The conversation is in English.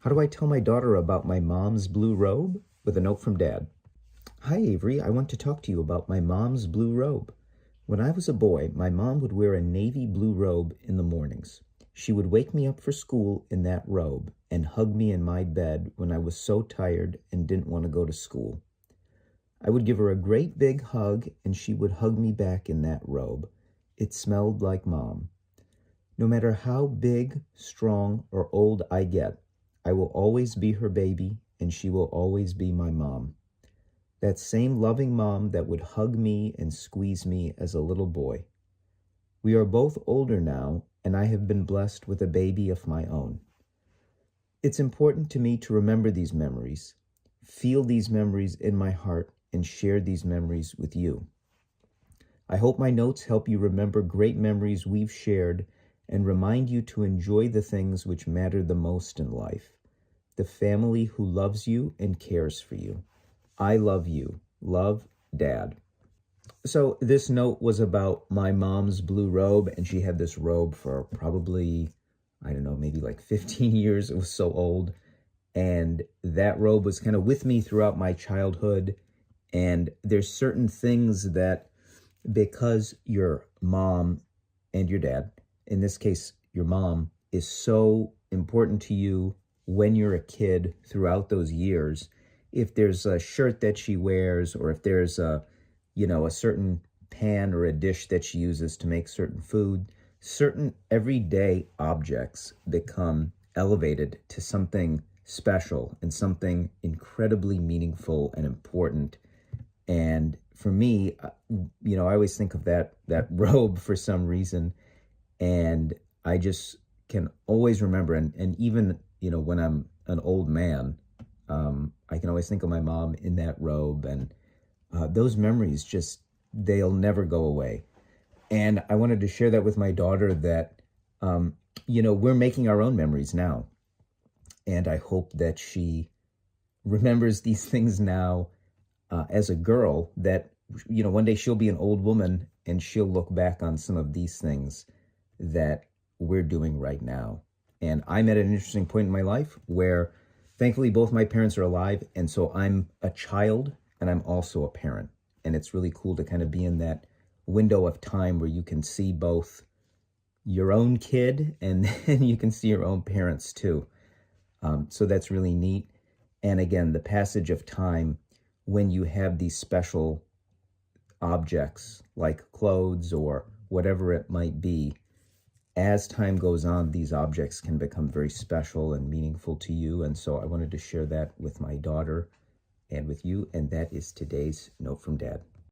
How do I tell my daughter about my mom's blue robe? With a note from Dad. Hi, Avery. I want to talk to you about my mom's blue robe. When I was a boy, my mom would wear a navy blue robe in the mornings. She would wake me up for school in that robe and hug me in my bed when I was so tired and didn't want to go to school. I would give her a great big hug and she would hug me back in that robe. It smelled like Mom. No matter how big, strong, or old I get, I will always be her baby, and she will always be my mom. That same loving mom that would hug me and squeeze me as a little boy. We are both older now, and I have been blessed with a baby of my own. It's important to me to remember these memories, feel these memories in my heart, and share these memories with you. I hope my notes help you remember great memories we've shared and remind you to enjoy the things which matter the most in life. The family who loves you and cares for you. I love you. Love, Dad. So this note was about my mom's blue robe, and she had this robe for probably, I don't know, maybe like 15 years. It was so old. And that robe was kind of with me throughout my childhood. And there's certain things that, because your mom and your dad, in this case, your mom, is so important to you when you're a kid throughout those years. If there's a shirt that she wears, or if there's a certain pan or a dish that she uses to make certain food, certain everyday objects become elevated to something special and something incredibly meaningful and important. And for me, I always think of that robe for some reason. And I just can always remember, and even, when I'm an old man, I can always think of my mom in that robe, and those memories they'll never go away. And I wanted to share that with my daughter that, we're making our own memories now. And I hope that she remembers these things now as a girl, that, one day she'll be an old woman and she'll look back on some of these things that we're doing right now. And I'm at an interesting point in my life where thankfully both my parents are alive, and so I'm a child and I'm also a parent. And it's really cool to kind of be in that window of time where you can see both your own kid and then you can see your own parents too. So that's really neat. And again, the passage of time, when you have these special objects like clothes or whatever it might be, as time goes on, these objects can become very special and meaningful to you. And so I wanted to share that with my daughter and with you. And that is today's note from Dad.